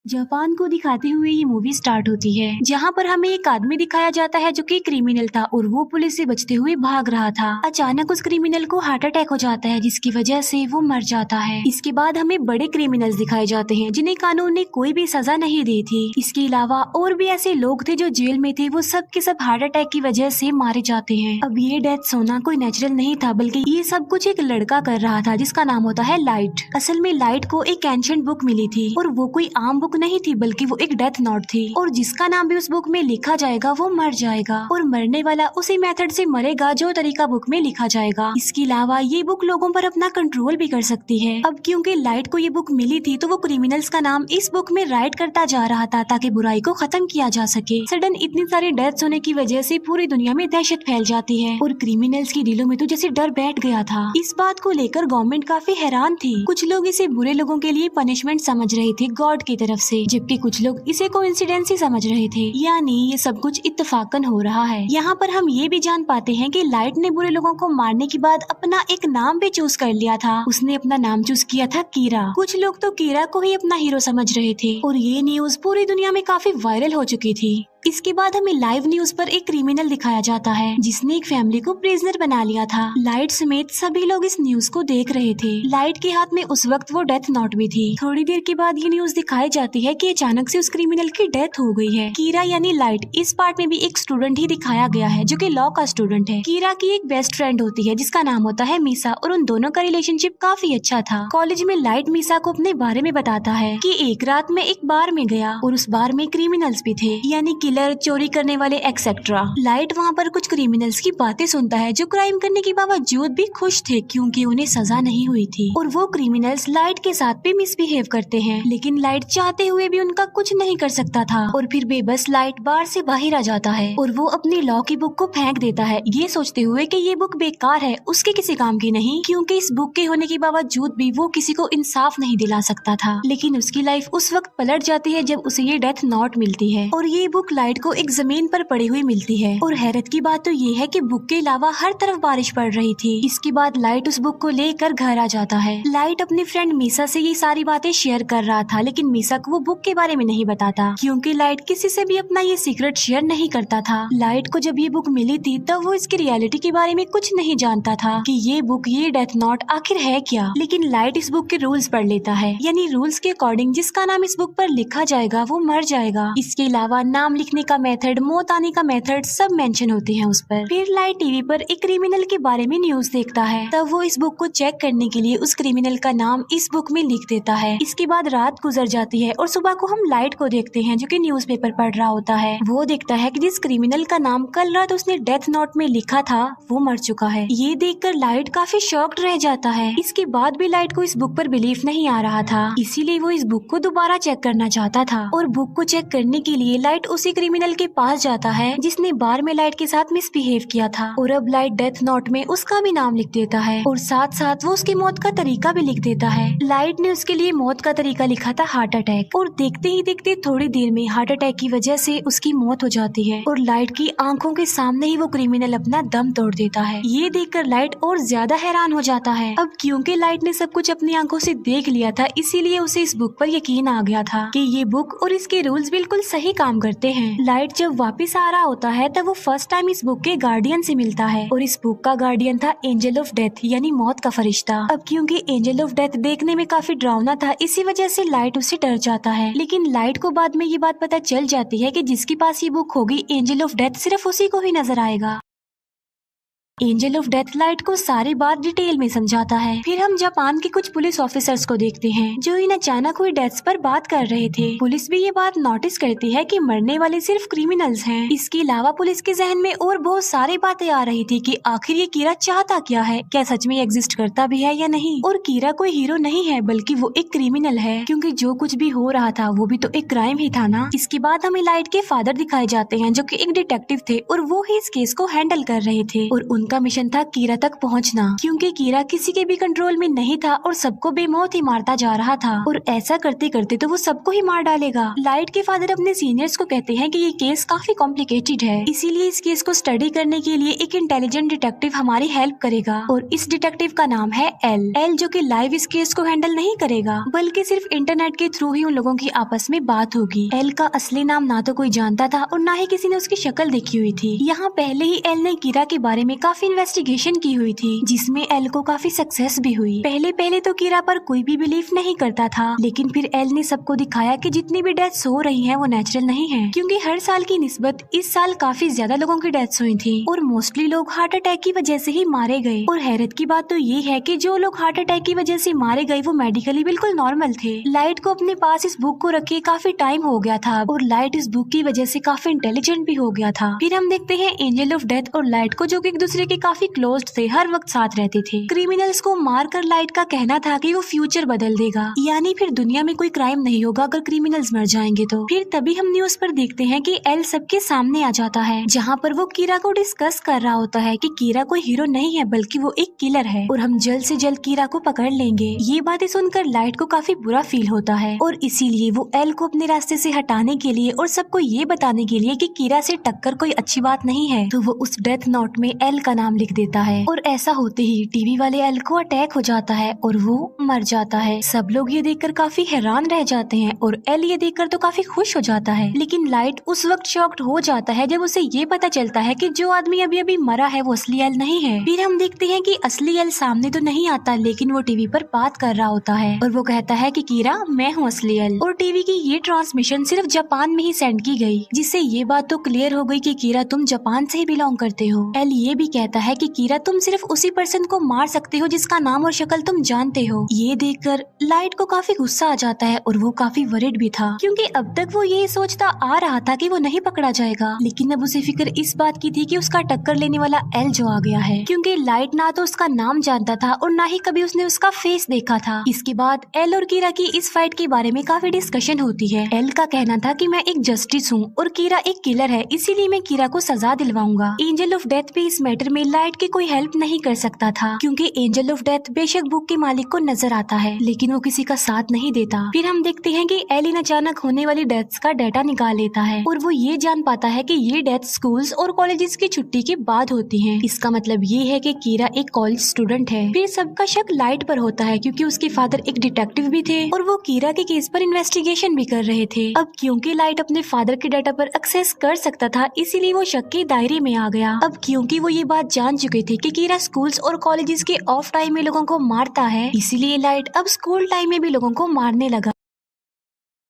Japan को दिखाते हुए ये मूवी स्टार्ट होती है, जहाँ पर हमें एक आदमी दिखाया जाता है जो कि क्रिमिनल था और वो पुलिस से बचते हुए भाग रहा था। अचानक उस क्रिमिनल को हार्ट अटैक हो जाता है, जिसकी वजह से वो मर जाता है। इसके बाद हमें बड़े क्रिमिनल्स दिखाए जाते हैं जिन्हें कानून ने कोई भी सजा नहीं दी थी। इसके अलावा और भी ऐसे लोग थे जो जेल में थे, वो सब के सब हार्ट अटैक की वजह से मारे जाते हैं। अब ये डेथ होना कोई नेचुरल नहीं था, बल्कि ये सब कुछ एक लड़का कर रहा था जिसका नाम होता है लाइट। असल में लाइट को एक एंशिएंट बुक मिली थी और वो कोई आम बुक नहीं थी, बल्कि वो एक डेथ नोट थी और जिसका नाम भी उस बुक में लिखा जाएगा वो मर जाएगा और मरने वाला उसी मेथड से मरेगा जो तरीका बुक में लिखा जाएगा। इसके अलावा ये बुक लोगों पर अपना कंट्रोल भी कर सकती है। अब क्योंकि लाइट को ये बुक मिली थी तो वो क्रिमिनल्स का नाम इस बुक में राइट करता जा रहा था ताकि बुराई को खत्म किया जा सके। सडन इतनी सारी डेथ्स होने की वजह से पूरी दुनिया में दहशत फैल जाती है और क्रिमिनल्स की दिलों में तो जैसे डर बैठ गया था। इस बात को लेकर गवर्नमेंट काफी हैरान थी। कुछ लोग इसे बुरे लोगों के लिए पनिशमेंट समझ रहे थे गॉड की तरफ से, जबकि कुछ लोग इसे कोइंसिडेंस ही समझ रहे थे, यानी ये सब कुछ इत्तेफाकन हो रहा है। यहाँ पर हम ये भी जान पाते हैं कि लाइट ने बुरे लोगों को मारने के बाद अपना एक नाम भी चूज कर लिया था। उसने अपना नाम चूज किया था कीरा। कुछ लोग तो कीरा को ही अपना हीरो समझ रहे थे और ये न्यूज पूरी दुनिया में काफी वायरल हो चुकी थी। इसके बाद हमें लाइव न्यूज पर एक क्रिमिनल दिखाया जाता है जिसने एक फैमिली को प्रिजनर बना लिया था। लाइट समेत सभी लोग इस न्यूज को देख रहे थे। लाइट के हाथ में उस वक्त वो डेथ नोट भी थी। थोड़ी देर के बाद ये न्यूज दिखाई जाती है कि अचानक से उस क्रिमिनल की डेथ हो गई है। कीरा यानी लाइट इस पार्ट में भी एक स्टूडेंट ही दिखाया गया है जो कि लॉ का स्टूडेंट है। कीरा की एक बेस्ट फ्रेंड होती है जिसका नाम होता है मीसा और उन दोनों का रिलेशनशिप काफी अच्छा था। कॉलेज में लाइट मीसा को अपने बारे में बताता है कि एक रात में एक बार में गया और उस बार में क्रिमिनल्स भी थे, यानी किलर, चोरी करने वाले एक्सेट्रा। लाइट वहाँ पर कुछ क्रिमिनल्स की बातें सुनता है जो क्राइम करने के बावजूद भी खुश थे क्योंकि उन्हें सजा नहीं हुई थी और वो क्रिमिनल्स लाइट के साथ भी मिसबिहेव करते हैं, लेकिन लाइट चाहते हुए भी उनका कुछ नहीं कर सकता था और फिर बेबस लाइट बार से बाहर आ जाता है और वो अपनी लॉ की बुक को फेंक देता है, ये सोचते हुए कि ये बुक बेकार है, उसके किसी काम की नहीं, क्योंकि इस बुक के होने के बावजूद भी वो किसी को इंसाफ नहीं दिला सकता था। लेकिन उसकी लाइफ उस वक्त पलट जाती है जब उसे ये डेथ नोट मिलती है और ये बुक लाइट को एक जमीन पर पड़ी हुई मिलती है और हैरत की बात तो ये है कि बुक के अलावा हर तरफ बारिश पड़ रही थी। इसके बाद लाइट उस बुक को लेकर घर आ जाता है। लाइट अपनी फ्रेंड मीसा से ये सारी बातें शेयर कर रहा था, लेकिन मीसा को वो बुक के बारे में नहीं बताता क्योंकि लाइट किसी से भी अपना ये सीक्रेट शेयर नहीं करता था। लाइट को जब ये बुक मिली थी तब वो इसकी रियलिटी के बारे में कुछ नहीं जानता था कि ये बुक, ये डेथ नोट आखिर है क्या। लेकिन लाइट इस बुक के रूल्स पढ़ लेता है, यानी रूल्स के अकॉर्डिंग जिसका नाम इस बुक पर लिखा जाएगा वो मर जाएगा। इसके अलावा नाम लिखने का मेथड, मौत आने का मेथड सब मेंशन होते हैं उस पर। फिर लाइट टीवी पर एक क्रिमिनल के बारे में न्यूज देखता है, तब वो इस बुक को चेक करने के लिए उस क्रिमिनल का नाम इस बुक में लिख देता है। इसके बाद रात गुजर जाती है और सुबह को हम लाइट को देखते हैं जो कि न्यूज़पेपर पढ़ रहा होता है। वो देखता है कि जिस क्रिमिनल का नाम कल रात उसने डेथ नोट में लिखा था वो मर चुका है। ये देखकर लाइट काफी शॉक्ड रह जाता है। इसके बाद भी लाइट को इस बुक पर बिलीफ नहीं आ रहा था, इसीलिए वो इस बुक को दोबारा चेक करना चाहता था और बुक को चेक करने के लिए लाइट उसी क्रिमिनल के पास जाता है जिसने बार में लाइट के साथ मिसबिहेव किया था और अब लाइट डेथ नोट में उसका भी नाम लिख देता है और साथ साथ वो उसकी मौत का तरीका भी लिख देता है। लाइट ने उसके लिए मौत का तरीका लिखा था हार्ट अटैक और देखते ही देखते थोड़ी देर में हार्ट अटैक की वजह से उसकी मौत हो जाती है और लाइट की आंखों के सामने ही वो क्रिमिनल अपना दम तोड़ देता है। ये देखकर लाइट और ज्यादा हैरान हो जाता है। अब क्योंकि लाइट ने सब कुछ अपनी आंखों से देख लिया था, इसीलिए उसे इस बुक पर यकीन आ गया था कि ये बुक और इसके रूल्स बिल्कुल सही काम करते हैं। लाइट जब वापस आ रहा होता है तब वो फर्स्ट टाइम इस बुक के गार्डियन से मिलता है और इस बुक का गार्डियन था एंजल ऑफ डेथ, यानी मौत का फरिश्ता। अब क्योंकि एंजल ऑफ डेथ देखने में काफी डरावना था, इसी वजह से लाइट उससे डर जाता है। लेकिन लाइट को बाद में ये बात पता चल जाती है कि जिसके पास ये बुक होगी एंजल ऑफ डेथ सिर्फ उसी को ही नजर आएगा। एंजल ऑफ डेथ लाइट को सारी बात डिटेल में समझाता है। फिर हम जापान के कुछ पुलिस ऑफिसर्स को देखते हैं जो इन अचानक हुई डेथ्स पर बात कर रहे थे। पुलिस भी ये बात नोटिस करती है कि मरने वाले सिर्फ क्रिमिनल्स हैं। इसके अलावा पुलिस के जहन में और बहुत सारी बातें आ रही थी कि आखिर ये कीरा चाहता क्या है, क्या सच में एग्जिस्ट करता भी है या नहीं। और कीरा कोई हीरो नहीं है बल्कि वो एक क्रिमिनल है, क्योंकि जो कुछ भी हो रहा था वो भी तो एक क्राइम ही था ना। इसके बाद हमें लाइट के फादर दिखाए जाते हैं जो कि एक डिटेक्टिव थे और वो ही इस केस को हैंडल कर रहे थे और उनका उनका मिशन था कीरा तक पहुंचना, क्योंकि कीरा किसी के भी कंट्रोल में नहीं था और सबको बेमौत ही मारता जा रहा था और ऐसा करते करते तो वो सबको ही मार डालेगा। लाइट के फादर अपने सीनियर्स को कहते हैं कि ये केस काफी कॉम्प्लिकेटेड है, इसीलिए इस केस को स्टडी करने के लिए एक इंटेलिजेंट डिटेक्टिव हमारी हेल्प करेगा और इस डिटेक्टिव का नाम है एल, जो कि लाइव इस केस को हैंडल नहीं करेगा बल्कि सिर्फ इंटरनेट के थ्रू ही उन लोगों की आपस में बात होगी। एल का असली नाम ना तो कोई जानता था और ना ही किसी ने उसकी शक्ल देखी हुई थी। यहाँ पहले ही एल ने कीरा के बारे में काफी इन्वेस्टिगेशन की हुई थी, जिसमें एल को काफी सक्सेस भी हुई। पहले तो कीरा पर कोई भी बिलीफ नहीं करता था, लेकिन फिर एल ने सबको दिखाया कि जितनी भी डेथ्स हो रही हैं वो नेचुरल नहीं है, क्योंकि हर साल की निस्बत इस साल काफी ज्यादा लोगों की डेथ्स हुई थी और मोस्टली लोग हार्ट अटैक की वजह से ही मारे गए। और हैरत की बात तो ये है कि जो लोग हार्ट अटैक की वजह से मारे गए वो मेडिकली बिल्कुल नॉर्मल थे। लाइट को अपने पास इस बुक को रखे काफी टाइम हो गया था और लाइट इस बुक की वजह से काफी इंटेलिजेंट भी हो गया था। फिर हम देखते हैं एंजल ऑफ डेथ और लाइट को, जो कि एक दूसरे के काफी क्लोज थे, हर वक्त साथ रहते थे। क्रिमिनल्स को मारकर लाइट का कहना था कि वो फ्यूचर बदल देगा, यानी फिर दुनिया में कोई क्राइम नहीं होगा अगर क्रिमिनल्स मर जाएंगे तो। फिर तभी हम न्यूज पर देखते हैं कि एल सबके सामने आ जाता है, जहाँ पर वो कीरा को डिस्कस कर रहा होता है कि कीरा कोई हीरो नहीं है बल्कि वो एक किलर है और हम जल्द से जल्द कीरा को पकड़ लेंगे। ये बातें सुनकर लाइट को काफी बुरा फील होता है और इसीलिए वो एल को अपने रास्ते से हटाने के लिए और सबको ये बताने के लिए कि कीरा से टक्कर कोई अच्छी बात नहीं है, तो वो उस डेथ नोट में एल का नाम लिख देता है। और ऐसा होते ही टीवी वाले एल को अटैक हो जाता है और वो मर जाता है। सब लोग ये देखकर काफी हैरान रह जाते हैं और एल ये देखकर तो काफी खुश हो जाता है, लेकिन लाइट उस वक्त शॉक्ड हो जाता है जब उसे ये पता चलता है कि जो आदमी अभी अभी मरा है वो असली एल नहीं है। फिर हम देखते हैं कि असली एल सामने तो नहीं आता, लेकिन वो टीवी पर बात कर रहा होता है और वो कहता है कि कीरा, मैं हूँ असली एल। और टीवी की ये ट्रांसमिशन सिर्फ जापान में ही सेंड की गई, जिससे ये बात तो क्लियर हो गई कि कीरा तुम जापान से ही बिलोंग करते हो। एल ये भी कहता है कि कीरा तुम सिर्फ उसी पर्सन को मार सकते हो जिसका नाम और शक्ल तुम जानते हो। ये देखकर लाइट को काफी गुस्सा आ जाता है और वो काफी वरिड भी था, क्योंकि अब तक वो ये सोचता आ रहा था कि वो नहीं पकड़ा जाएगा, लेकिन अब उसे फिक्र इस बात की थी कि उसका टक्कर लेने वाला एल जो आ गया है, क्योंकि लाइट ना तो उसका नाम जानता था और ना ही कभी उसने उसका फेस देखा था। इसके बाद एल और कीरा की इस फाइट के बारे में काफी डिस्कशन होती है। एल का कहना था कि मैं एक जस्टिस हूँ और कीरा एक किलर है, इसीलिए मैं कीरा को सजा दिलवाऊंगा। एंजल ऑफ डेथ भी इस मैटर में लाइट की कोई हेल्प नहीं कर सकता था, क्योंकि एंजल ऑफ डेथ बेशक बुक के मालिक को नजर आता है लेकिन वो किसी का साथ नहीं देता। फिर हम देखते हैं कि एलिन अचानक होने वाली डेथ्स का डाटा निकाल लेता है और वो ये जान पाता है कि ये डेथ स्कूल्स और कॉलेजेस की छुट्टी के बाद होती हैं। इसका मतलब ये है कि कीरा एक कॉलेज स्टूडेंट है। फिर सबका शक लाइट पर होता है, क्योंकि उसके फादर एक डिटेक्टिव भी थे और वो कीरा के केस पर इन्वेस्टिगेशन भी कर रहे थे। अब क्योंकि लाइट अपने फादर के डाटा पर एक्सेस कर सकता था, इसीलिए वो शक के दायरे में आ गया। अब क्योंकि वो ये बात जान चुके थे कि कीरा स्कूल्स और कॉलेजेस के ऑफ टाइम में लोगों को मारता है, इसीलिए लाइट अब स्कूल टाइम में भी लोगों को मारने लगा।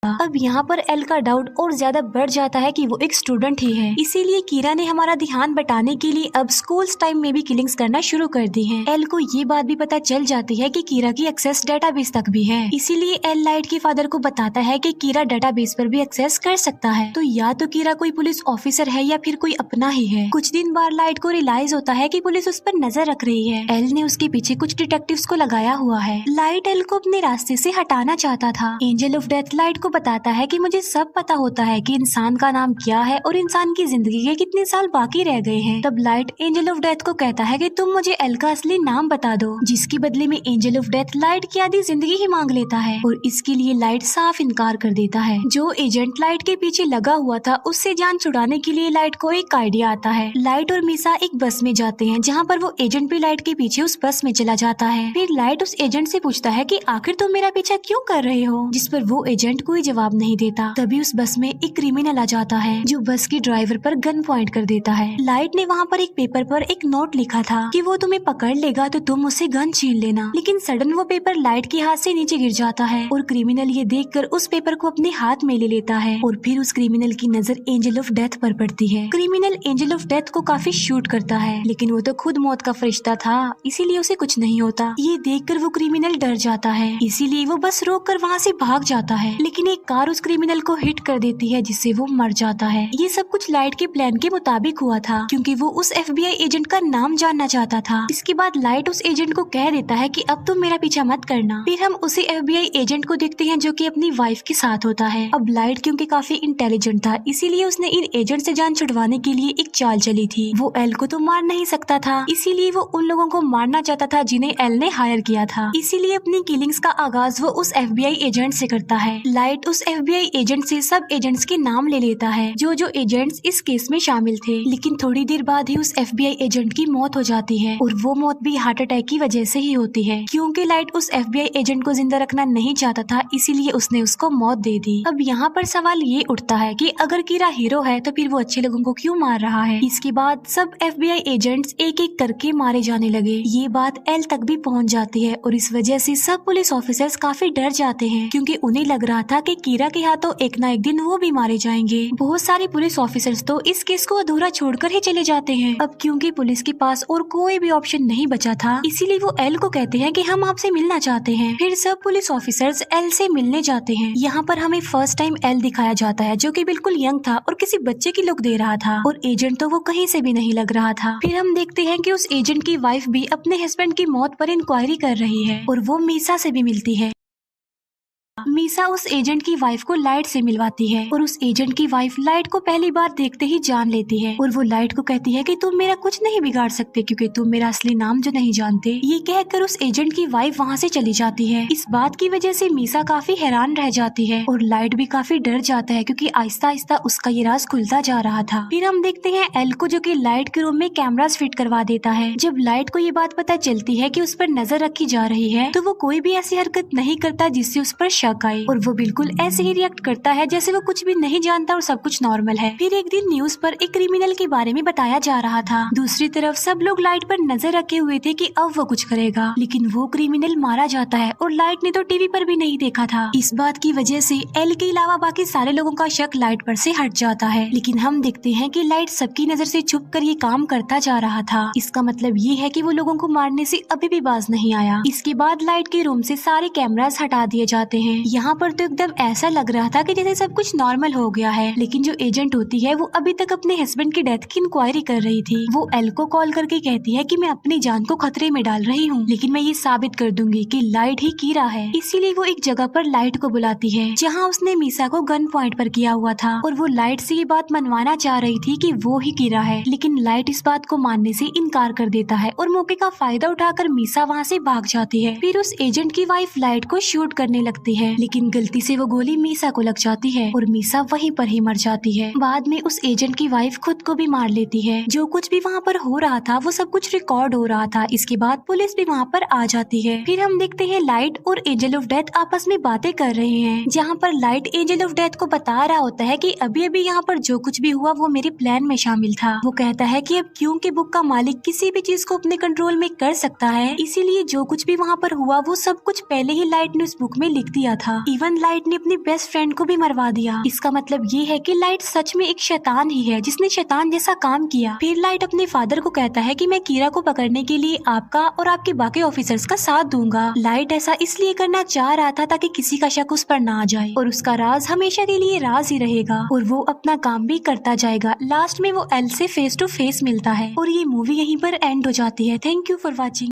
अब यहाँ पर एल का डाउट और ज्यादा बढ़ जाता है कि वो एक स्टूडेंट ही है, इसीलिए कीरा ने हमारा ध्यान बटाने के लिए अब स्कूल्स टाइम में भी किलिंग्स करना शुरू कर दी हैं। एल को ये बात भी पता चल जाती है कि कीरा की एक्सेस डेटाबेस तक भी है, इसीलिए एल लाइट के फादर को बताता है कि कीरा डेटाबेस पर भी एक्सेस कर सकता है। तो या तो कीरा कोई पुलिस ऑफिसर है या फिर कोई अपना ही है। कुछ दिन बाद लाइट को रियलाइज होता है कि पुलिस उस पर नजर रख रही है। एल ने उसके पीछे कुछ डिटेक्टिव्स को लगाया हुआ है। लाइट एल को अपने रास्ते से हटाना चाहता था। एंजल ऑफ डेथ लाइट को बताता है कि मुझे सब पता होता है कि इंसान का नाम क्या है और इंसान की जिंदगी के कितने साल बाकी रह गए हैं। तब लाइट एंजल ऑफ डेथ को कहता है कि तुम मुझे एल का असली नाम बता दो, जिसके बदले में एंजल ऑफ डेथ लाइट की आधी जिंदगी ही मांग लेता है और इसके लिए लाइट साफ इनकार कर देता है। जो एजेंट लाइट के पीछे लगा हुआ था उससे जान छुड़ाने के लिए लाइट को एक आइडिया आता है। लाइट और मीसा एक बस में जाते हैं, जहाँ पर वो एजेंट भी लाइट के पीछे उस बस में चला जाता है। फिर लाइट उस एजेंट से पूछता है कि आखिर तुम मेरा पीछा क्यों कर रहे हो, जिस पर वो एजेंट कोई जवाब नहीं देता। तभी उस बस में एक क्रिमिनल आ जाता है जो बस के ड्राइवर पर गन पॉइंट कर देता है। लाइट ने वहाँ पर एक पेपर पर एक नोट लिखा था कि वो तुम्हें पकड़ लेगा तो तुम उसे गन छीन लेना, लेकिन सडन वो पेपर लाइट के हाथ से नीचे गिर जाता है और क्रिमिनल ये देखकर उस पेपर को अपने हाथ में ले लेता है और फिर उस क्रिमिनल की नजर एंजल ऑफ डेथ पर पड़ती है। क्रिमिनल एंजल ऑफ डेथ को काफी शूट करता है, लेकिन वो तो खुद मौत का फरिश्ता था, इसीलिए उसे कुछ नहीं होता। ये देखकर वो क्रिमिनल डर जाता है, इसीलिए वो बस रोक कर वहाँ से भाग जाता है। लेकिन एक कार उस क्रिमिनल को हिट कर देती है जिससे वो मर जाता है। ये सब कुछ लाइट के प्लान के मुताबिक हुआ था क्योंकि वो उस FBI एजेंट का नाम जानना चाहता था। इसके बाद लाइट उस एजेंट को कह देता है कि अब तुम मेरा पीछा मत करना। फिर हम उसी FBI एजेंट को देखते हैं जो कि अपनी वाइफ के साथ होता है। अब लाइट क्योंकि काफी इंटेलिजेंट था इसीलिए उसने इन एजेंट से जान छुड़वाने के लिए एक चाल चली थी। वो एल को तो मार नहीं सकता था, इसीलिए वो उन लोगों को मारना चाहता था जिन्हें एल ने हायर किया था। इसीलिए अपनी किलिंग्स का आगाज वो उस FBI एजेंट से करता है। लाइट उस FBI एजेंट से सब एजेंट्स के नाम ले लेता है जो एजेंट्स इस केस में शामिल थे। लेकिन थोड़ी देर बाद ही उस FBI एजेंट की मौत हो जाती है और वो मौत भी हार्ट अटैक की वजह से ही होती है क्योंकि लाइट उस FBI एजेंट को जिंदा रखना नहीं चाहता था, इसीलिए उसने उसको मौत दे दी। अब यहाँ पर सवाल ये उठता है कि अगर कीरा हीरो है तो फिर वो अच्छे लोगों को क्यों मार रहा है। इसके बाद सब FBI एजेंट्स एक एक करके मारे जाने लगे। ये बात एल तक भी पहुँच जाती है और इस वजह से सब पुलिस ऑफिसर्स काफी डर जाते हैं क्योंकि उन्हें लग रहा था कि कीरा के हाथों एक ना एक दिन वो भी मारे जाएंगे। बहुत सारे पुलिस ऑफिसर्स तो इस केस को अधूरा छोड़कर ही चले जाते हैं। अब क्योंकि पुलिस के पास और कोई भी ऑप्शन नहीं बचा था इसीलिए वो एल को कहते हैं कि हम आपसे मिलना चाहते हैं। फिर सब पुलिस ऑफिसर्स एल से मिलने जाते हैं। यहाँ पर हमें फर्स्ट टाइम एल दिखाया जाता है जो कि बिल्कुल यंग था और किसी बच्चे की लुक दे रहा था और एजेंट तो वो कहीं से भी नहीं लग रहा था। फिर हम देखते हैं कि उस एजेंट की वाइफ भी अपने हस्बैंड की मौत पर इंक्वायरी कर रही है और वो मीसा से भी मिलती है। मीसा उस एजेंट की वाइफ को लाइट से मिलवाती है और उस एजेंट की वाइफ लाइट को पहली बार देखते ही जान लेती है और वो लाइट को कहती है कि तुम मेरा कुछ नहीं बिगाड़ सकते क्योंकि तुम मेरा असली नाम जो नहीं जानते। ये कहकर उस एजेंट की वाइफ वहाँ से चली जाती है। इस बात की वजह से मीसा काफी हैरान रह जाती है और लाइट भी काफी डर जाता है क्योंकि आहिस्ता आहिस्ता उसका ये राज खुलता जा रहा था। फिर हम देखते हैं एल को जो कि लाइट के रूम में कैमरास फिट करवा देता है। जब लाइट को ये बात पता चलती है कि उस पर नजर रखी जा रही है तो वो कोई भी ऐसी हरकत नहीं करता जिससे उस पर शक आए और वो बिल्कुल ऐसे ही रिएक्ट करता है जैसे वो कुछ भी नहीं जानता और सब कुछ नॉर्मल है। फिर एक दिन न्यूज पर एक क्रिमिनल के बारे में बताया जा रहा था। दूसरी तरफ सब लोग लाइट पर नजर रखे हुए थे कि अब वो कुछ करेगा, लेकिन वो क्रिमिनल मारा जाता है और लाइट ने तो टीवी पर भी नहीं देखा था। इस बात की वजह से एल के अलावा बाकी सारे लोगों का शक लाइट पर से हट जाता है। लेकिन हम देखते हैं कि लाइट सबकी नजर से छुप कर ये काम करता जा रहा था। इसका मतलब ये है कि वो लोगों को मारने से अभी भी बाज नहीं आया। इसके बाद लाइट के रूम से सारे कैमरास हटा दिए जाते हैं। यहाँ पर तो एकदम ऐसा लग रहा था कि जैसे सब कुछ नॉर्मल हो गया है, लेकिन जो एजेंट होती है वो अभी तक अपने हस्बैंड की डेथ की इंक्वायरी कर रही थी। वो एल को कॉल करके कहती है कि मैं अपनी जान को खतरे में डाल रही हूँ, लेकिन मैं ये साबित कर दूंगी कि लाइट ही कीरा है। इसीलिए वो एक जगह पर लाइट को बुलाती है जहाँ उसने मीसा को गन पॉइंट पर किया हुआ था और वो लाइट से ये बात मनवाना चाह रही थी कि वो ही कीरा है, लेकिन लाइट इस बात को मानने से इनकार कर देता है और मौके का फायदा उठाकर मीसा वहाँ से भाग जाती है। फिर उस एजेंट की वाइफ लाइट को शूट करने लगती है, लेकिन गलती से वो गोली मीसा को लग जाती है और मीसा वहीं पर ही मर जाती है। बाद में उस एजेंट की वाइफ खुद को भी मार लेती है। जो कुछ भी वहाँ पर हो रहा था वो सब कुछ रिकॉर्ड हो रहा था। इसके बाद पुलिस भी वहाँ पर आ जाती है। फिर हम देखते हैं लाइट और एंजल ऑफ डेथ आपस में बातें कर रहे हैं, जहाँ पर लाइट एंजल ऑफ डेथ को बता रहा होता है कि अभी अभी यहाँ पर जो कुछ भी हुआ वो मेरे प्लान में शामिल था। वो कहता है कि अब क्योंकि बुक का मालिक किसी भी चीज को अपने कंट्रोल में कर सकता है, इसीलिए जो कुछ भी वहाँ पर हुआ वो सब कुछ पहले ही लाइट ने उस बुक में लिख दिया था। इवन लाइट ने अपनी बेस्ट फ्रेंड को भी मरवा दिया। इसका मतलब ये है कि लाइट सच में एक शैतान ही है जिसने शैतान जैसा काम किया। फिर लाइट अपने फादर को कहता है कि मैं कीरा को पकड़ने के लिए आपका और आपके बाकी ऑफिसर्स का साथ दूंगा। लाइट ऐसा इसलिए करना चाह रहा था ताकि किसी का शक उस पर ना आ जाए और उसका राज हमेशा के लिए राज ही रहेगा और वो अपना काम भी करता जाएगा। लास्ट में वो एल से फेस टू फेस मिलता है और ये मूवी यहीं पर एंड हो जाती है। Thank you for watching.